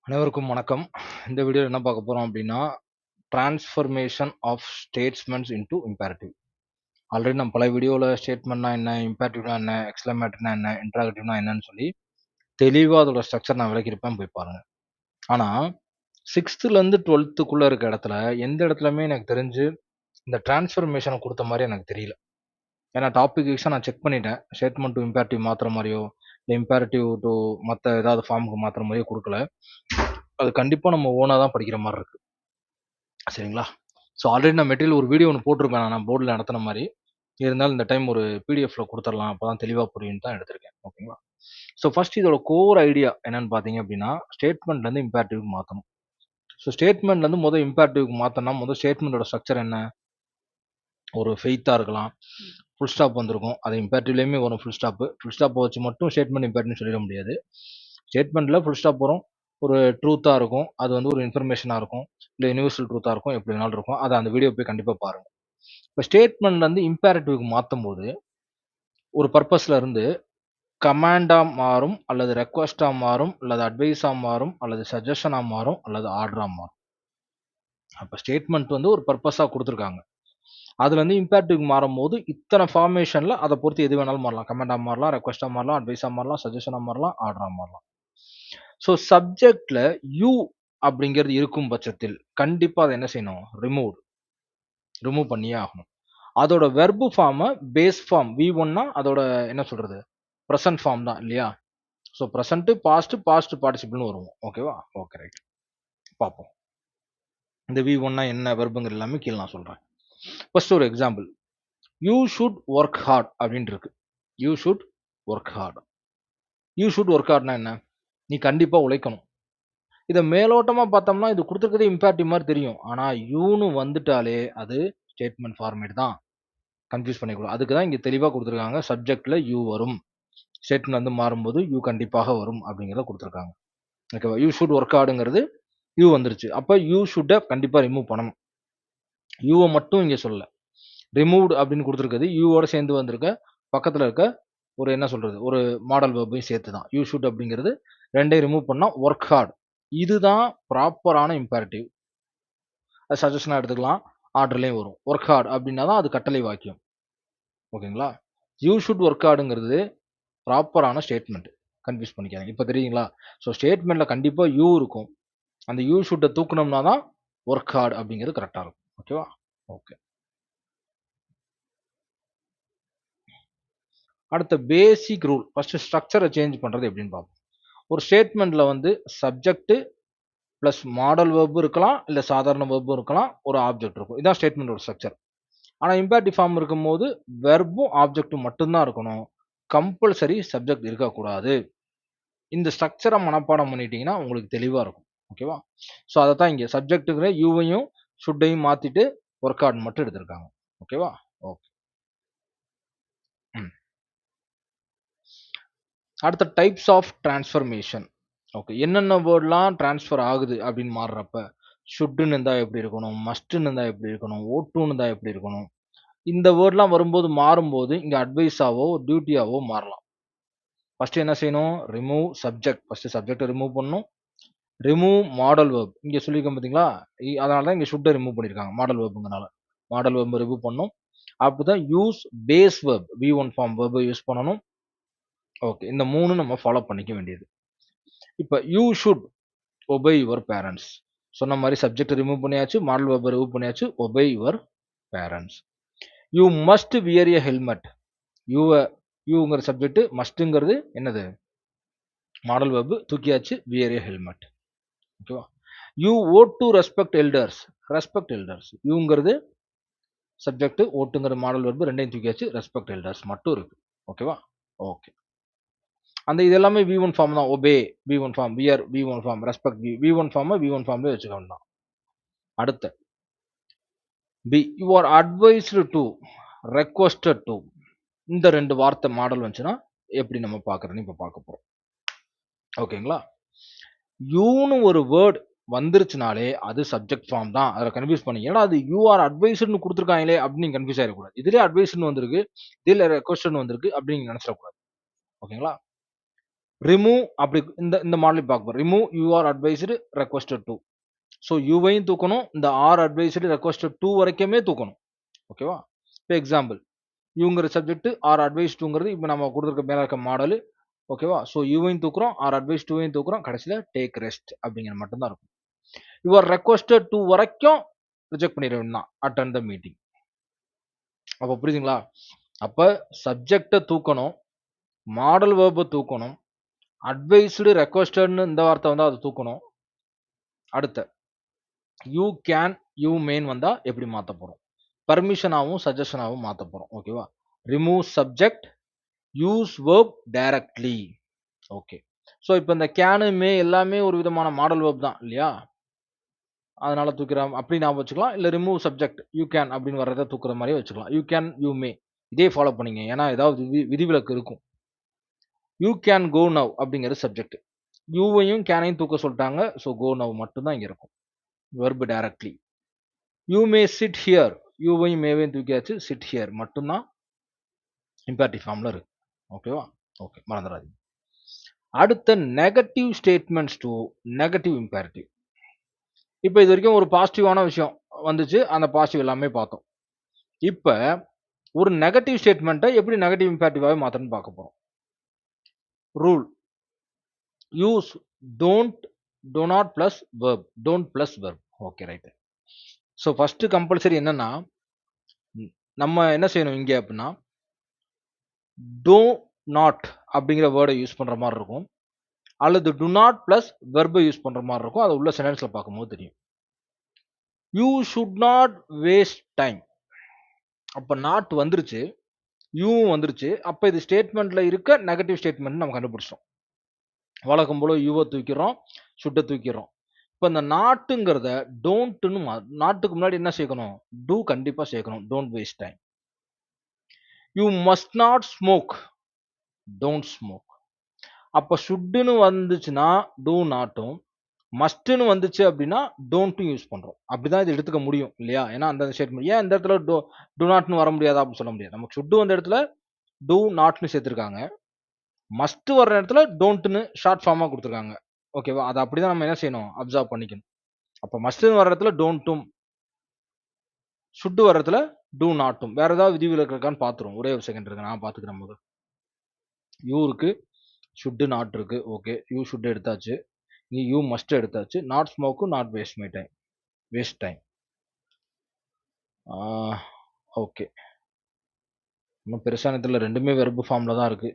அனைவருக்கும் வணக்கம். இந்த வீடியோல என்ன பார்க்க போறோம் அப்படின்னா, transformation of statements into imperative. Already நம்ம பல வீடியோல ஸ்டேட்மெண்ட்னா என்ன, இம்பேரேட்டிவ்னா என்ன, எக்ஸ்க்ளமேட்டரினா என்ன, இன்டராகேட்டிவ்னா என்னன்னு சொல்லி தெளிவா அதோட ஸ்ட்ரக்சர் நான் விளக்கியிருப்பேன், போய் பாருங்க. ஆனா 6th ல இருந்து 12th இருக்க இடத்துல எந்த இடத்துலயுமே எனக்கு தெரிஞ்சு இந்த டிரான்ஸ்ஃபர்மேஷனை கொடுத்த மாதிரி எனக்கு தெரியல. ஏன்னா டாபிக் வைஸா நான் செக் பண்ணிட்டேன். ஸ்டேட்மெண்ட் டு இம்பேரேட்டிவ் மாத்துற மாதிரியோ, இல்லை இம்பேரேட்டிவ் டு மற்ற ஏதாவது ஃபார்முக்கு மாத்துற மாதிரியோ கொடுக்கல. அது கண்டிப்பா நம்ம ஓனா தான் படிக்கிற மாதிரி இருக்கு. சரிங்களா? ஸோ ஆல்ரெடி நான் மெட்டீரியல் ஒரு வீடியோ ஒன்று போட்டிருப்பேன், நான் போர்டில் நடத்தின மாதிரி. இருந்தாலும் இந்த டைம் ஒரு பிடிஎஃப்ல கொடுத்துடலாம், அப்போ தான் தெளிவாக புரியும்னு தான் எடுத்திருக்கேன். ஓகேங்களா? ஸோ ஃபர்ஸ்ட் இதோட கோர் ஐடியா என்னன்னு பார்த்தீங்க அப்படின்னா, ஸ்டேட்மெண்ட்லேருந்து இம்பேரேட்டிவ்க்கு மாற்றணும். ஸோ ஸ்டேட்மெண்ட்லேருந்து முதல் இம்பேரேட்டிவ்க்கு மாற்றினா முதல் ஸ்டேட்மெண்ட்டோட ஸ்ட்ரக்சர் என்ன? ஒரு ஃபெய்த்தாக இருக்கலாம், ஃபுல் ஸ்டாப் வந்திருக்கும். அது இம்பேரேட்டிவ்லேயுமே வரும் ஃபுல் ஸ்டாப்பு. ஃபுல் ஸ்டாப்பை வச்சு மட்டும் ஸ்டேட்மெண்ட் இம்பேரேட்டிவ்னு சொல்லிட முடியாது. ஸ்டேட்மெண்ட்டில் ஃபுல் ஸ்டாப் வரும், ஒரு ட்ரூத்தாக இருக்கும், அது வந்து ஒரு இன்ஃபர்மேஷனாக இருக்கும், இல்லை யூனிவர்சல் ட்ரூத்தாக இருக்கும், எப்படி வேணாலும் இருக்கும். அதை அந்த வீடியோ போய் கண்டிப்பாக பாருங்கள். இப்போ ஸ்டேட்மெண்ட்லேருந்து இம்பேரேட்டிவ்க்கு மாற்றும் போது ஒரு பர்பஸில் இருந்து கமாண்டாக மாறும், அல்லது ரெக்வஸ்ட்டாக மாறும், அல்லது அட்வைஸாக மாறும், அல்லது சஜஷனாக மாறும், அல்லது ஆர்டராக மாறும். அப்போ ஸ்டேட்மெண்ட் வந்து ஒரு பர்பஸாக கொடுத்துருக்காங்க. அதுலேருந்து இம்பேரேட்டிவ்க்கு மாறும்போது இத்தனை ஃபார்மேஷனில் அதை பொறுத்து எது வேணாலும் மாறலாம். கமாண்டாக மாறலாம், ரெக்வஸ்ட்டாக மாறலாம், அட்வைஸாக மாறலாம், சஜஷனாக மாறலாம், ஆர்டராக மாறலாம். ஸோ சப்ஜெக்ட்ல யூ அப்படிங்கிறது இருக்கும் பட்சத்தில் கண்டிப்பாக அதை என்ன செய்யணும்? ரிமூவ் பண்ணியே ஆகணும். அதோட வெர்பு ஃபார்மை பேஸ் ஃபார்ம் V1னா அதோட என்ன சொல்றது? ப்ரெசன்ட் ஃபார்ம் தான் இல்லையா? ஸோ ப்ரெசன்ட், பாஸ்ட், பாஸ்ட் பார்ட்டிசிபிள்னு வருவோம். ஓகேவா? Okay, right. பார்ப்போம். இந்த V1னா என்ன வெர்புங்கிற எல்லாமே கீழே நான் சொல்றேன். ஃபர்ஸ்ட் ஒரு example. You should work hard அப்படின்னு இருக்கு. You should work hard. You should work ஹார்ட்னா என்ன? நீ கண்டிப்பா உழைக்கணும். இத மேலோட்டமா பார்த்தோம்னா இது குடுத்திருக்கிறதே இம்பேரேட்டிவ் மாரி தெரியும். ஆனா யூன்னு வந்துட்டாலே அது ஸ்டேட்மெண்ட் ஃபார்மேட் தான். கன்ஃப்யூஸ் பண்ணிக்கூடாது. அதுக்கு தான் இங்க தெளிவா குடுத்திருக்காங்க. சப்ஜெக்ட்ல யூ வரும். ஸ்டேட்மெண்ட் வந்து மாறும்போது யூ கண்டிப்பாக வரும் அப்படிங்கிறத குடுத்திருக்காங்க. ஓகேவா? யூ ஷுட் ஒர்க் ஹார்டுங்கிறது யூ வந்துருச்சு. அப்ப யூ ஷுட்ட கண்டிப்பா ரிமூவ் பண்ணணும். யூவ மட்டும் இங்க சொல்லல. ரிமூவ்ட் அப்படின்னு குடுத்திருக்கிறது யூவோட சேர்ந்து வந்திருக்க பக்கத்துல இருக்க ஒரு என்ன சொல்றது? ஒரு மாடல் வெர்பையும் சேர்த்து தான். யூ ஷுட் அப்படிங்கிறது 2யும் ரிமூவ் பண்ணா ஒர்க் ஹார்ட். இதுதான் ப்ராப்பரான இம்பேரேட்டிவ். அது சஜஷனா எடுத்துக்கலாம். ஆர்டர்லயும் வரும். ஒர்க் ஹார்ட் அப்படின்னா தான் அது கட்டளை வாக்கியம். ஓகேங்களா? யூ ஷுட் ஒர்க் ஹார்டுங்கிறது ப்ராப்பரான ஸ்டேட்மெண்ட். கன்ஃப்யூஸ் பண்ணிக்காதீங்க. இப்ப தெரியுங்களா? ஸோ ஸ்டேட்மெண்ட்ல கண்டிப்பா யூ இருக்கும். அந்த யூ ஷுட்ட தூக்குனோம்னா தான் ஒர்க் ஹார்ட் அப்படிங்கிறது கரெக்ட்டா இருக்கும். ஓகேவா? ஓகே. அடுத்த பேசிக் ரூல். ஃபர்ஸ்ட் ஸ்ட்ரக்சர சேஞ்ச் பண்றது எப்படின்னு பார்ப்போம். ஒரு ஸ்டேட்மெண்ட்ல வந்து சப்ஜெக்ட் பிளஸ் மாடல் வெர்ப் இருக்கலாம், இல்ல சாதாரண வெர்பும் இருக்கலாம், ஒரு ஆப்ஜெக்ட் இருக்கும். இதான் ஸ்டேட்மெண்டோட ஸ்ட்ரக்சர். ஆனா இம்பேரேட்டிவ் ஃபார்ம் இருக்கும்போது வெர்பும் ஆப்ஜெக்ட்டும் மட்டும் தான் இருக்கணும். கம்பல்சரி சப்ஜெக்ட் இருக்கக்கூடாது. இந்த ஸ்ட்ரக்சரை மனப்பாடம் பண்ணிட்டீங்கன்னா உங்களுக்கு தெளிவா இருக்கும். ஓகேவா? ஸோ அதை தான் இங்க சப்ஜெக்ட்டுங்கிற யூவையும் ஷுட்டையும் மாத்திட்டு ஒர்க் ஹார்ட் மட்டும் எடுத்திருக்காங்க. ஓகேவா? ஓகே. அடுத்த டைப்ஸ் ஆஃப் டிரான்ஸ்ஃபர்மேஷன். ஓகே. என்னென்ன வேர்ட்லாம் டிரான்ஸ்ஃபர் ஆகுது அப்படின்னு மாறுறப்ப ஷுட்டுன்னு இருந்தா எப்படி இருக்கணும்? மஸ்ட்ன்னு இருந்தா எப்படி இருக்கணும்? ஓட்டுன்னு இருந்தா எப்படி இருக்கணும்? இந்த வேர்ட்லாம் வரும்போது மாறும்போது இங்க அட்வைஸாவோ, டியூட்டியாவோ மாறலாம். ஃபர்ஸ்ட் என்ன செய்யணும்? Remove subject. ஃபர்ஸ்ட் சப்ஜெக்ட்ட ரிமூவ் பண்ணணும். Remove modal verb. இங்க சொல்லியிருக்கேன் பார்த்தீங்களா? அதனால தான் இங்க ஷுட்ட ரிமூவ் பண்ணியிருக்காங்க. மாடல் வெர்ப்ங்கிறனால. மாடல் வெர்ப் ரிமூவ் பண்ணணும். அப்பதான் use base verb. V1 form verb use பண்ணணும். ஓகே. இந்த 3 நம்ம ஃபாலோ பண்ணிக்க வேண்டியது. இப்ப you should obey your parents. சொன்ன மாரி சப்ஜெக்ட் ரிமூவ் பண்ணியாச்சு. மாடல் வெர்ப் ரிமூவ் பண்ணியாச்சு. Obey your parents. You must wear a helmet. யூவ யூங்கிற சப்ஜெக்ட் மஸ்ட்ங்கிறது என்னது? மாடல் வெர்ப் தூக்கியாச்சு. Wear a helmet. ஓகேவா? You ought to respect elders. Respect elders. யூங்கிறது சப்ஜெக்ட், ஓட்டுங்கிற மாடல் வெர்ப் 2யும் தூக்கியாச்சு. ரெஸ்பெக்ட் எல்டர்ஸ் மட்டும் இருக்கு. ஓகேவா? ஓகே. அந்த இது எல்லாமே V1 ஃபார்ம் தான். Obey V1 form, wear V1 form, respect V1 form V1 ஃபார்ம்லயே வச்சுக்க வேண்டாம். அடுத்து be you are advised to, requested to. இந்த 2 வார்த்தை மாடல் வந்துச்சுன்னா எப்படி நம்ம பார்க்கறதுன்னு இப்ப பார்க்க போறோம். ஓகேங்களா? யூன்னு ஒரு வேர்ட் வந்துருச்சுனாலே அது சப்ஜெக்ட் ஃபார்ம் தான். அதில கன்ஃப்யூஸ் பண்ணீங்க. ஏன்னா அது யூ ஆர் அட்வைஸ்டுன்னு குடுத்துருக்காங்களே அப்படின்னு நீங்க கன்ஃப்யூஸ் ஆயிறக்கூடாது. இதுலயே அட்வைஸ்ன்னு வந்திருக்கு. இதுல ரெக்வெஸ்ட்ன்னு வந்திருக்கு அப்படின்னு நீங்க நினைச்சிடக்கூடாது. ஓகேங்களா? ரிமூவ் அப்படி இந்த மாடல் பார்க்க remove you are advised requested to. So யூவையும் தூக்கணும், இந்த ஆர் அட்வைஸ்டு ரெக்வஸ்டட் டூ வரைக்குமே தூக்கணும். ஓகேவா? இப்போ எக்ஸாம்பிள் யூங்கிற சப்ஜெக்ட் ஆர் அட்வைஸ் டூங்கிறது இப்போ நம்ம கொடுத்துருக்க மேலே இருக்க மாடல். ஓகேவா? ஸோ யூவையும் தூக்குறோம், ஆர் அட்வைஸ் டூவையும் தூக்குறோம், கடைசியில் டேக் ரெஸ்ட் அப்படிங்கிற மட்டும்தான் இருக்கும். யுவர் ரெக்வஸ்டட் டூ வரைக்கும் ரிஜெக்ட் பண்ணிட வேண்டாம், அட்டன் த மீட்டிங். அப்போ புரியுதுங்களா? அப்போ சப்ஜெக்டை தூக்கணும், மாடல் வேர்பை தூக்கணும், அட்வைஸ்டு ரெக்வஸ்டட்னு இந்த வார்த்தை வந்தால் அதை தூக்கணும். அடுத்த யூ கேன் யூ மேன் வந்தால் எப்படி மாற்ற போகிறோம்? பர்மிஷனாகவும் சஜஷனாகவும் மாற்ற போகிறோம். ஓகேவா? Remove subject, use verb directly. Okay. So இப்போ இந்த கேனு மே எல்லாமே ஒரு விதமான மாடல் வேர்ப் தான் இல்லையா? அதனால தூக்கிறோம் அப்படி நான் வச்சுக்கலாம். இல்லை ரிமூவ் சப்ஜெக்ட் யூ கேன் அப்படின்னு வர்றதை தூக்குற மாதிரியே வச்சுக்கலாம். யூ கேன் யூ மே இதே ஃபாலோ பண்ணிங்க, ஏன்னா ஏதாவது விதிவிலக்கு இருக்கும். யூ கேன் கோ நவ் அப்படிங்கிறது சப்ஜெக்ட், யூவையும் கேனையும் தூக்க சொல்லிட்டாங்க. ஸோ கோ நவ் மட்டும்தான் இங்கே இருக்கும், verb directly. You may sit here, யூவையும் மேவையும் தூக்கியாச்சு, சிட் ஹியர் மட்டும்தான் இம்பேரட்டிவ் ஃபார்ம்ல இருக்கு. ஓகேவா? ஓகே, மறந்துடாதீங்க. அடுத்த negative statements to negative imperative. இப்போ இது வரைக்கும் ஒரு பாசிட்டிவான விஷயம் வந்துச்சு, அந்த பாசிட்டிவ் எல்லாமே பார்த்தோம். இப்போ ஒரு நெகட்டிவ் ஸ்டேட்மெண்ட்டை எப்படி நெகட்டிவ் இம்பேரட்டிவாகவே மாற்றணும்னு பார்க்க போகிறோம். Rule use don't, do not plus verb, don't plus verb. Okay, right. So first compulsory என்னன்னா, நம்ம என்ன செய்யணும் இங்கே அப்படின்னா, டோ நாட் அப்படிங்கிற வேர்டை யூஸ் பண்ணுற மாதிரி இருக்கும், அல்லது டு நாட் பிளஸ் வெர்பை யூஸ் பண்ணுற மாதிரி இருக்கும். அதை உள்ள சென்டென்ஸில் பார்க்கும்போது தெரியும். You should not waste time. அப்போ நாட் வந்துருச்சு, யூவும் வந்துருச்சு. அப்போ இது ஸ்டேட்மெண்ட்டில் இருக்க நெகட்டிவ் ஸ்டேட்மெண்ட் நம்ம கண்டுபிடிச்சோம். வழக்கம் போல யூவை தூக்கிறோம், ஷுட்டை தூக்கிறோம். இப்போ இந்த நாட்டுங்கிறத டோன்ட்னு நாட்டுக்கு முன்னாடி என்ன சேர்க்கணும்? டூ கண்டிப்பாக சேர்க்கணும், don't waste time. You must not smoke, don't smoke. அப்போ ஷுட்டுன்னு வந்துச்சுன்னா டூ நாட்டும், மஸ்ட்னு வந்துச்சு அப்படின்னா டோன்ட்டும் யூஸ் பண்ணுறோம். அப்படிதான் இது எடுத்துக்க முடியும் இல்லையா? ஏன்னா அந்த ஸ்டேட்மெண்ட் ஏன் இந்த இடத்துல டூ நாட்னு வர முடியாதா அப்படின்னு சொல்ல முடியாது. நமக்கு ஷுட்டு வந்த இடத்துல டூ நாட்னு சேர்த்துருக்காங்க, மஸ்ட் வர்ற இடத்துல டோன்ட்னு ஷார்ட் ஃபார்மாக கொடுத்துருக்காங்க. ஓகேவா? அதை அப்படிதான் நம்ம என்ன செய்யணும்? அப்சர்வ் பண்ணிக்கணும். அப்போ மஸ்ட்னு வர்ற இடத்துல டோன்ட்டும், ஷுட்டு வர்ற இடத்துல டூ நாட்டும். வேற ஏதாவது விதிவிலக்கு இருக்கான்னு பார்த்துருவோம். ஒரே ஒரு செகண்ட் இருக்கு, நான் பார்த்துக்கிறேன். போது யூ இருக்கு, ஷுட்டு நாட் இருக்கு. ஓகே, யூ ஷுட் எடுத்தாச்சு, இங்கே யூ மஸ்ட் எடுத்தாச்சு. Not smoke, not waste my time, waste time. Okay, இன்னும் பெருசான இதில் ரெண்டுமே வெர்பு ஃபார்மில் தான் இருக்கு,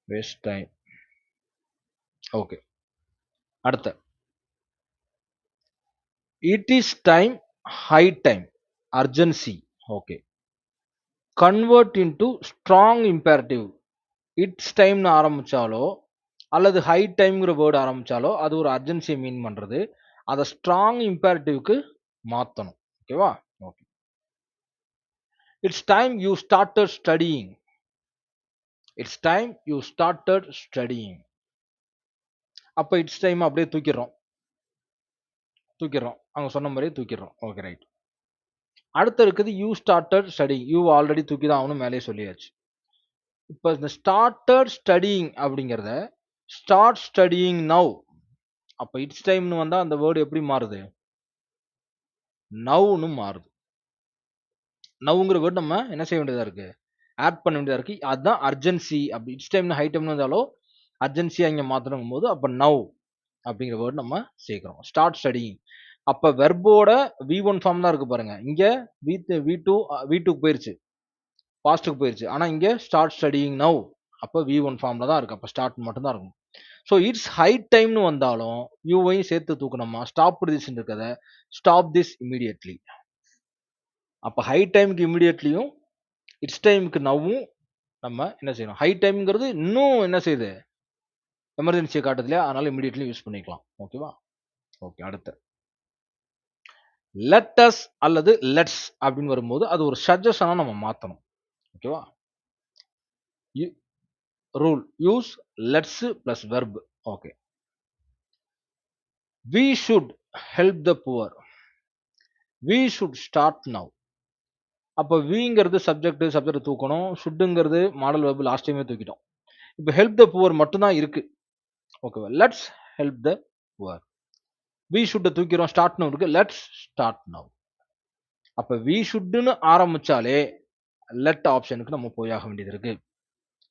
வேஸ்ட் டைம். ஓகே, அடுத்த it is time, high time, urgency. Okay, convert into strong imperative. It's டைம்னு ஆரம்பிச்சாலோ அல்லது ஹை டைம்ங்கிற வேர்டு ஆரம்பிச்சாலோ அது ஒரு அர்ஜென்சியை மீன் பண்றது. அதை ஸ்ட்ராங் இம்பேரட்டிவ்க்கு மாற்றணும். ஓகேவா? Okay, it's time you started studying, it's time you started studying. அப்போ இட்ஸ் டைம் அப்படியே தூக்கிடுறோம், அவங்க சொன்ன மாதிரியே தூக்கிடுறோம். Okay, right. அடுத்து இருக்குது you started studying. You already தூக்கி தான் அவனும் மேலே சொல்லியாச்சு. இப்போ இந்த ஸ்டார்டட் ஸ்டடியிங் அப்படிங்கிறத ஸ்டார்ட் ஸ்டடியிங் நவ். அப்போ இட்ஸ் டைம்னு வந்தால் அந்த வேர்டு எப்படி மாறுது? நவ்னு மாறுது. நவ்ங்கிற வேர்டு நம்ம என்ன செய்ய வேண்டியதாக இருக்கு? ஆட் பண்ண வேண்டியதாக இருக்கு. அதுதான் அர்ஜென்சி. அப்படி இட்ஸ் டைம்னு ஹை டைம்னு வந்தாலும் அர்ஜென்சியாக இங்கே மாற்றணும் போது அப்போ நவ் அப்படிங்கிற வேர்டு நம்ம சேர்க்குறோம். Start studying. அப்போ வெர்போட V1 ஃபார்ம் தான் இருக்கு பாருங்க. இங்கே V2 போயிருச்சு, பாஸ்ட்டுக்கு போயிருச்சு. ஆனால் இங்கே ஸ்டார்ட் ஸ்டடியிங் நவ், அப்போ V1 ஃபார்மில் தான் இருக்கு. அப்போ ஸ்டார்ட் மட்டும் தான் இருக்கும். ஸோ இட்ஸ் ஹை டைம்னு வந்தாலும் யூவையும் சேர்த்து தூக்கணுமா? ஸ்டாப் திஸ் இருக்கிறத ஸ்டாப் திஸ் இமீடியட்லி. அப்போ ஹை டைமுக்கு இமீடியட்லியும் இட்ஸ் டைமுக்கு நவ்வும் நம்ம என்ன செய்யணும்? ஹை டைம்ங்கிறது இன்னும் என்ன செய்யுது? எமர்ஜென்சியை காட்டுது இல்லையா? அதனால இமீடியட்லி யூஸ் பண்ணிக்கலாம். ஓகேவா? ஓகே, அடுத்து லெட்டஸ் அல்லது லெட்ஸ் அப்படின்னு வரும்போது அது ஒரு சஜஷனா நம்ம மாற்றணும். ஓகேவா? Rule use let's plus verb. Okay, we should help the poor, we should start now. அப்போ விங்கிறது சப்ஜெக்ட் தூக்கணும், ஷுட்டுங்கிறது மாடல் வெர்பு லாஸ்ட் டைமே தூக்கிட்டோம். இப்போ ஹெல்ப் த புவர் மட்டும் தான் இருக்கு. ஓகேவா? Let's help the poor. We should தூக்கிறோம், ஸ்டார்ட் நவ் இருக்கு. Let's start now. அப்ப வி ஷுட்னு ஆரம்பிச்சாலே லெட் ஆப்ஷனுக்கு நம்ம போய் ஆக வேண்டியது இருக்கு.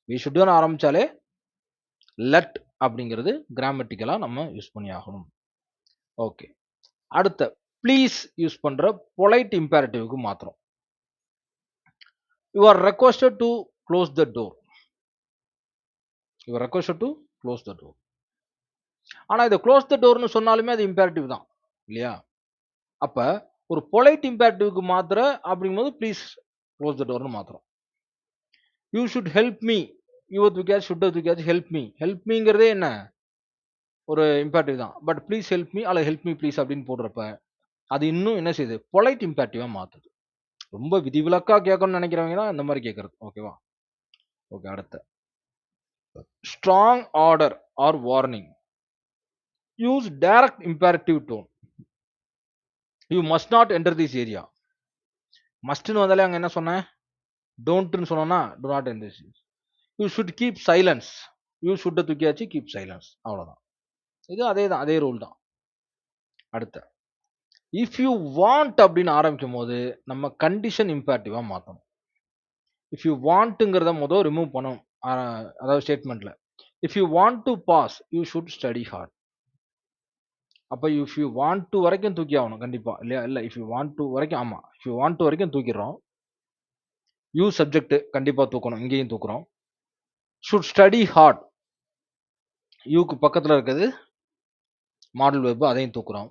வி ஷுட்னு ஆரம்பிச்சாலே லெட் அப்படிங்கிறது கிராமட்டிக்கலா நம்ம யூஸ் பண்ணி ஆகணும். ஓகே. அடுத்த ப்ளீஸ் யூஸ் பண்ற பொலைட் இம்பேரட்டிவ்க்கு மாத்திரம். You are requested to close the door. You are requested to close the door. ஆனா இதை க்ளோஸ் த டோர்னு சொன்னாலுமே அது இம்பேரட்டிவ் தான் இல்லையா? அப்ப ஒரு பொலைட் இம்பேரட்டிவ்க்கு மாத்திர அப்படிங்கும்போது ப்ளீஸ் க்ளோஸ் த டோர்னு மாத்திரம். You should help me. You தூக்கியாச்சு, ஷுட் தூக்கியாச்சு, ஹெல்ப் மீ. ஹெல்ப் மீங்கிறதே என்ன, ஒரு இம்பேரட்டிவ் தான். பட் ப்ளீஸ் ஹெல்ப் மீ அல்லது ஹெல்ப் மீ ப்ளீஸ் அப்படின்னு போடுறப்ப அது இன்னும் என்ன செய்யுது, பொலைட் இம்பேரட்டிவா மாத்துது. ரொம்ப விதிவிலக்கா கேட்கணும்னு நினைக்கிறவங்க தான் இந்த மாதிரி கேட்கறது. ஓகேவா? ஓகே. அடுத்த strong order or warning. Use direct imperative tone. You must not enter this area. மஸ்ட்னு வந்தாலே அங்க என்ன சொன்னேன், டோன்ட்னு சொன்னோம்னா do not enter this. You should keep silence. You should தூக்கியாச்சு, கீப் சைலன்ஸ். அவ்வளவுதான். இது அதே தான், அதே ரூல் தான். அடுத்த இஃப் யூ வாண்ட் அப்படின்னு ஆரம்பிக்கும் போது நம்ம கண்டிஷன் இம்பேரட்டிவா மாத்தணும். இஃப் யூ வாண்ட்ங்கிறத முதல் ரிமூவ் பண்ணணும். அதாவது ஸ்டேட்மெண்ட்ல if you want to pass you should study hard. அப்ப இஃப் யூ வாண்ட் டு வரைக்கும் தூக்கி ஆகணும் கண்டிப்பா இல்லையா? இல்ல இஃப் யூ வாண்ட் டு வரைக்கும், ஆமா இஃப் யூ வாண்ட் டு வரைக்கும் தூக்கிடுறோம். யூ சப்ஜெக்ட் கண்டிப்பா தூக்கணும், இங்கேயும் தூக்குறோம். ஷுட் ஸ்டடி ஹார்ட், யூக்கு பக்கத்துல இருக்கிறது மாடல் வெப், அதையும் தூக்குறோம்.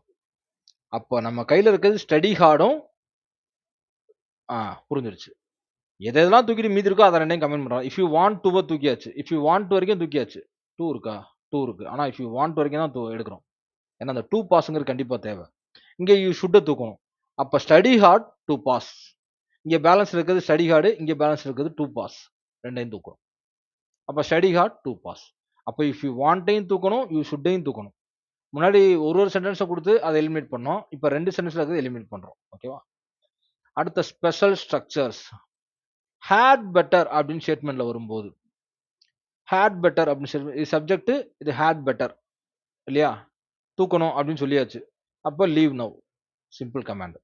அப்ப நம்ம கையில இருக்கிறது ஸ்டடி ஹார்டும். புரிஞ்சிருச்சு. எதெல்லாம் தூக்கிட்டு மீதி இருக்கோ அதை ரெண்டையும் கமெண்ட் பண்றோம். இஃப் யூ வாண்ட் டு தூக்கியாச்சு, இஃப் யூ வாண்ட் வரைக்கும் தூக்கியாச்சு. டூ இருக்கா? டூ இருக்கு. ஆனா இஃப் யூ வாண்ட் வரைக்கும் தான் எடுக்கிறோம். ஏன்னா அந்த டூ பாஸ்ங்கிறது கண்டிப்பா தேவை. இங்க யூ ஷுட் தூக்கணும். அப்ப ஸ்டடி ஹார்ட் டூ பாஸ். இங்க பேலன்ஸ் இருக்கிறது ஸ்டடி ஹார்டு, இங்க பேலன்ஸ் இருக்கிறது டூ பாஸ். ரெண்டையும் தூக்கணும். அப்ப ஸ்டடி ஹார்ட் டூ பாஸ். அப்ப இஃப் யூ வாண்ட்டையும் தூக்கணும், யூ ஷுட்டையும் தூக்கணும். முன்னாடி ஒரு சென்டென்ஸை கொடுத்து அதை எலிமினேட் பண்ணோம். இப்ப ரெண்டு சென்டென்ஸ்ல இருக்கிறது எலிமினேட் பண்றோம். ஓகேவா? அடுத்த ஸ்பெஷல் ஸ்ட்ரக்சர்ஸ். ஹேட் பெட்டர் அப்படின்னு ஸ்டேட்மெண்ட்ல வரும்போது, ஹேட் பெட்டர் அப்படின்னு இது சப்ஜெக்ட், இது ஹேட் பெட்டர் இல்லையா? தூக்கணும் அப்படின்னு சொல்லியாச்சு. அப்ப leave now, simple command.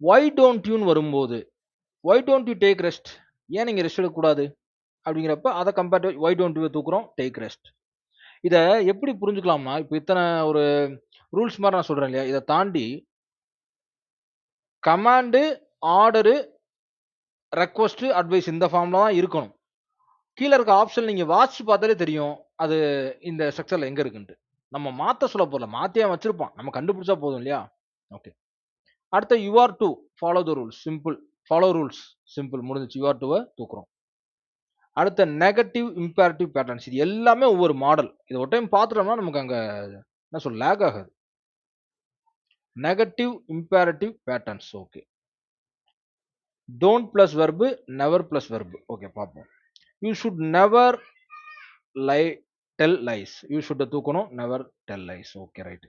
Why don't யூன்னு வரும்போது, why don't you take rest, ஏன் நீங்க ரெஸ்ட் எடுக்கக்கூடாது அப்படிங்கிறப்ப அதை compare to why don't you தூக்குறோம், டேக் ரெஸ்ட். இதை எப்படி புரிஞ்சுக்கலாம்னா, இப்போ இத்தனை ஒரு ரூல்ஸ் மாதிரி நான் சொல்றேன் இல்லையா? இதை தாண்டி கமாண்டு, ஆர்டரு, ரெக்வஸ்ட், அட்வைஸ் இந்த ஃபார்ம்ல தான் இருக்கணும். கீழே இருக்க ஆப்ஷன் நீங்க வாட்ச் பார்த்தாலே தெரியும் அது இந்த ஸ்ட்ரக்சர்ல எங்க இருக்குன்ட்டு. நம்ம மாத்த சொல்ல போறல, மாத்தியா வச்சிருப்பான், நம்ம கண்டுபிடிச்சா போதும் இல்லையா? ஓகே. அடுத்த you are to follow the rules, simple. Follow rules, simple, முடிஞ்சிச்சு. யூ ஆர் டுவை தூக்குறோம். அடுத்த நெகட்டிவ் இம்பேரட்டிவ் பேட்டர்ன்ஸ். இது எல்லாமே ஒவ்வொரு மாடல். இதை ஒரு டைம் பார்த்துட்டோம்னா நமக்கு அங்க என்ன சொல்ல லேக் ஆகாது. Negative imperative patterns. Okay. Don't plus verb, never plus verb. Okay, பார்ப்போம். You should never lie tell lies. You should தூக்கணும், never tell lies. Okay, right.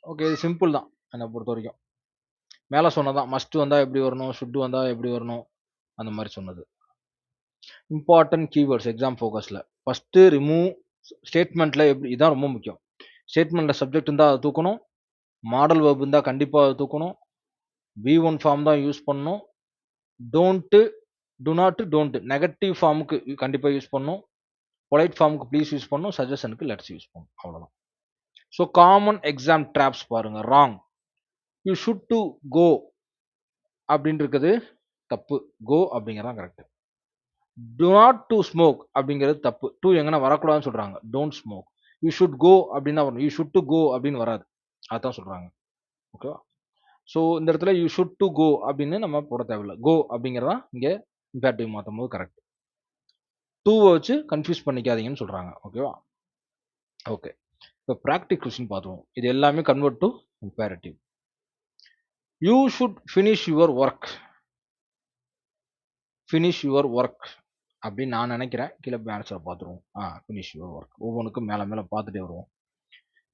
Okay, இது சிம்பிள் தான் என்னை பொறுத்த வரைக்கும். மேலே சொன்னதான், மஸ்ட் வந்தா எப்படி வரணும், ஷுட் வந்தா எப்படி வரணும், அந்த மாதிரி சொன்னது. இம்பார்ட்டன்ட் கீவேர்ட்ஸ் எக்ஸாம் ஃபோக்கஸ்ல. First remove. ஸ்டேட்மெண்ட்ல எப்படி, இதான் ரொம்ப முக்கியம். ஸ்டேட்மெண்ட்ல சப்ஜெக்ட் இருந்தால் அதை தூக்கணும். மாடல் வெர்ப் இருந்தால் கண்டிப்பாக அதை தூக்கணும். V1 ஃபார்ம் தான் யூஸ் பண்ணணும். Don't, to not, don't negative ஃபார்முக்கு கண்டிப்பாக யூஸ் பண்ணணும். பொலைட் ஃபார்முக்கு ப்ளீஸ் யூஸ் பண்ணணும். சஜஷனுக்கு லெட்ஸ் யூஸ் பண்ணணும். அவ்வளோதான். ஸோ காமன் எக்ஸாம் ட்ராப்ஸ் பாருங்க. Wrong. You should to go அப்படின்னு இருக்குது தப்பு. கோ அப்படிங்கிறதான் correct. To not to smoke அப்படிங்கிறது தப்பு. டூ எங்கன்னா வரக்கூடாதுன்னு சொல்றாங்க. Don't smoke. You should go அப்படின்னு தான் வரணும். யூ ஷுட் டு கோ அப்படின்னு வராது. அதான் சொல்றாங்க. ஓகேவா? ஸோ இந்த இடத்துல யூ ஷுட் டு கோ அப்படின்னு நம்ம போட தேவையில்லை. கோ அப்படிங்கிறதா இங்கே இம்பேரட்டிவ் மாற்றும் போது கரெக்ட். டூவை வச்சு கன்ஃபியூஸ் பண்ணிக்காதீங்கன்னு சொல்றாங்க. ஓகேவா? ஓகே. இப்போ ப்ராக்டிக் கொஸ்டின் பார்த்துருவோம். இது எல்லாமே convert to imperative. You should finish your work. Finish your work அப்படின்னு நான் நினைக்கிறேன். கீழே போய் ஆன்சர் பார்த்துருவோம். Finish your work. ஒவ்வொன்றுக்கும் மேலே மேலே பார்த்துட்டே வருவோம்.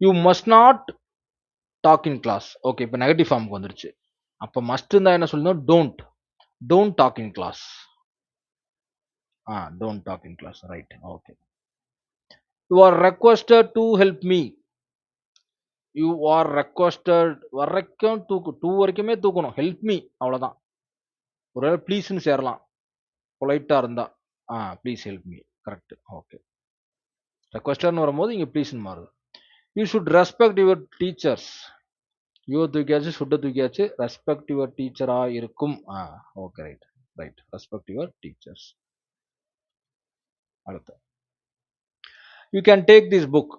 You must not talk in class. Okay, இப்போ நெகட்டிவ் ஃபார்முக்கு வந்துருச்சு. அப்போ மஸ்ட் இருந்தால் என்ன சொல்லணும்? Don't. Don't talk in class. Don't talk in class. Right. Okay. You are requested to help me. You are requested வரைக்கும் தூக்கு டூ வரைக்குமே தூக்கணும். ஹெல்ப் மீ அவ்வளோதான். ஒருவேளை ப்ளீஸ்ன்னு சேரலாம். பொலைட்டா இருந்தா. Please help me. Correct. Okay. ரெக்வெஸ்டட்னு வரும்போது இங்க ப்ளீஸ்ன்னு மாறுது. You should respect your teachers. Your தூக்கியாச்சு, ஷுட்ட தூக்கியாச்சு. ரெஸ்பெக்ட் யுவர் டீச்சரா இருக்கும். Okay right. Right. Respect your teachers. அடுத்து. You can take this book.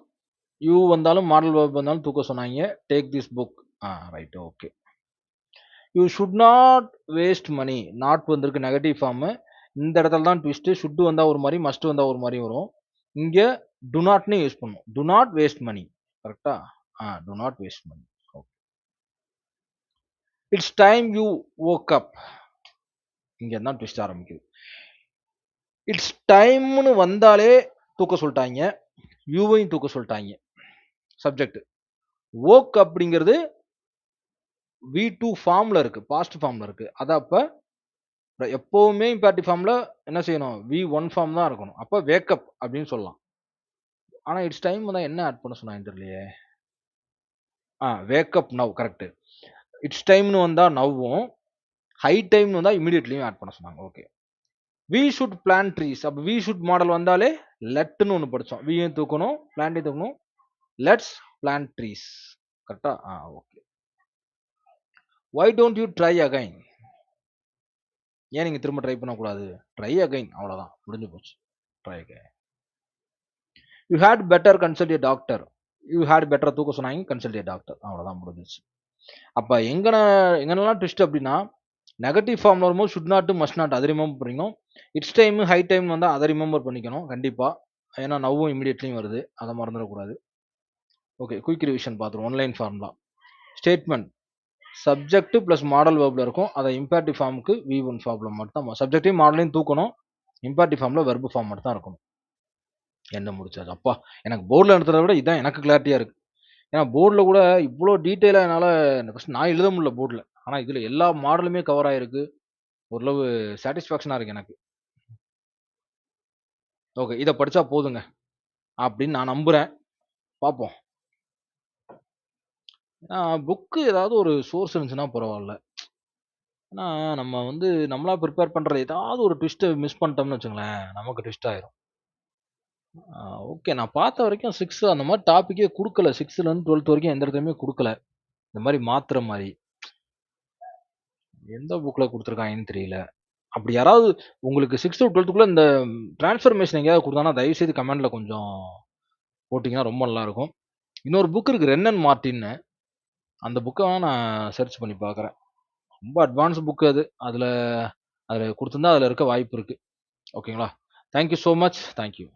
You வந்தாலும் மாடல் வெர்ப் வந்தாலும் தூக்க சொன்னாங்க. Take this book. Right. Okay. You should not waste money. Not வந்திருக்கு நெகட்டிவ் ஃபார்மு. இந்த இடத்துல தான் ட்விஸ்ட்டு. ஷுட் வந்தா ஒரு மாதிரி, மஸ்ட் வந்தா ஒரு மாதிரி வரும். இங்க டு நாட்னே யூஸ் பண்ணும். To not waste money. கரெக்டா? To not waste money. Okay. It's time you woke up. இங்க தான் ட்விஸ்ட் ஆரம்பிக்குது. இட்ஸ் டைம்னு வந்தாலே தூக்க சொல்லிட்டாங்க. யூவையும் தூக்க சொல்லிட்டாங்க. சப்ஜெக்ட். வோக் அப்படிங்கிறது V2 ஃபார்ம்ல இருக்கு. பாஸ்ட் ஃபார்ம்ல இருக்கு. அது அப்ப எப்பவுமே இம்பேரட்டிவ் ஃபார்ம்ல என்ன செய்யணும்? V1 ஃபார்ம் தான் இருக்கணும். அப்ப வேக்கப் அப்படின்னு சொல்லலாம். ஆனா இட்ஸ் டைம் தான் என்ன ஆட் பண்ண சொன்னாங்க தெரியலையே. Wake up now. கரெக்ட். இட்ஸ் டைம்னு வந்தா நவ்வும், ஹை டைம்னு வந்தா இமிடியட்லியும் ஆட் பண்ண சொன்னாங்க. Okay. We should plant trees. அப்ப வி ஷுட் மாடல் வந்தாலே லெட்னு ஒன்று படிச்சோம். வியும் தூக்கணும், பிளான்டையும் தூக்கணும். Let's plant trees. கரெக்டா? Okay. Why don't you try again. ஏன் நீங்க திரும்ப ட்ரை பண்ணக்கூடாது? Try again. அவ்வளவுதான், முடிஞ்சு போச்சு. Try again. You had better consult a doctor. You had better தூக்க சொன்னாங்க. Consult a doctor. அவ்வளவுதான், முடிஞ்சிச்சு. அப்ப எங்கெல்லாம் ட்விஸ்ட் அப்படின்னா, நெகட்டிவ் ஃபார்ம்ல வரும்போது ஷுட் நாட் மஸ்ட் நாட் அதை ரிமெம்பர் பண்ணிக்கணும். இட்ஸ் டைம் ஹை டைம் வந்தால் அதை ரிமெம்பர் பண்ணிக்கணும் கண்டிப்பா. ஏன்னா நவ்வும் இமீடியட்லியும் வருது. அதை மறந்துடக்கூடாது. ஓகே. குயிக் ரிவிஷன் பார்த்துருவோம். ஒன்லைன் ஃபார்ம்லாம். ஸ்டேட்மெண்ட் சப்ஜெக்ட் பிளஸ் மாடல் வெர்ப்ல இருக்கும். அதை இம்பேரட்டிவ் ஃபார்முக்கு V1 ஃபார்ம்ல மட்டும் தான். சப்ஜெக்டையும் மாடலையும் தூக்கணும். இம்பேரட்டிவ் ஃபார்ம்ல வெர்பு ஃபார்ம் மட்டும் தான் இருக்கணும். என்ன முடிச்சாச்சு. அப்பா, எனக்கு போர்டில் எடுத்ததை விட இதான் எனக்கு கிளாரிட்டியா இருக்கு. ஏன்னா போர்டில் கூட இவ்வளோ டீட்டெயிலாக என்னால் நான் எழுத முடியல போர்டில். ஆனால் இதில் எல்லா மாடலுமே கவர் ஆயிருக்கு. ஓரளவு சாட்டிஸ்ஃபேக்ஷனாக இருக்கு எனக்கு. ஓகே. இதை படித்தா போதுங்க அப்படின்னு நான் நம்புகிறேன். பார்ப்போம். புக்கு ஏதாவது ஒரு சோர்ஸ் இருந்துச்சுன்னா பரவாயில்ல. ஏன்னா நம்ம நம்மளா ப்ரிப்பேர் பண்ணுறது ஏதாவது ஒரு ட்விஸ்ட்டை மிஸ் பண்ணிட்டோம்னு வச்சுங்களேன், நமக்கு ட்விஸ்ட் ஆயிரும். ஓகே. நான் பார்த்த வரைக்கும் 6 அந்த மாதிரி டாப்பிக்கே கொடுக்கல. 6லேருந்து 12th வரைக்கும் எந்த இடத்துலையுமே கொடுக்கல. இந்த மாதிரி மாத்துற மாதிரி எந்த புக்ல கொடுத்துருக்காங்கன்னு தெரியல. அப்படி யாராவது உங்களுக்கு 6th to 12th இந்த டிரான்ஸ்ஃபர்மேஷன் எங்கேயாவது கொடுத்தாங்கன்னா தயவு செய்து கமெண்ட்ல கொஞ்சம் போட்டிங்கன்னா ரொம்ப நல்லா இருக்கும். இன்னொரு புக் இருக்கு, ரென் அண்ட் மார்ட்டின்னு. அந்த புக்கை நான் சர்ச் பண்ணி பார்க்குறேன். ரொம்ப அட்வான்ஸ் புக் அது. அதில் கொடுத்துருந்தா அதில் இருக்க வாய்ப்பு இருக்கு. ஓகேங்களா? Thank you so much. தேங்க்யூ.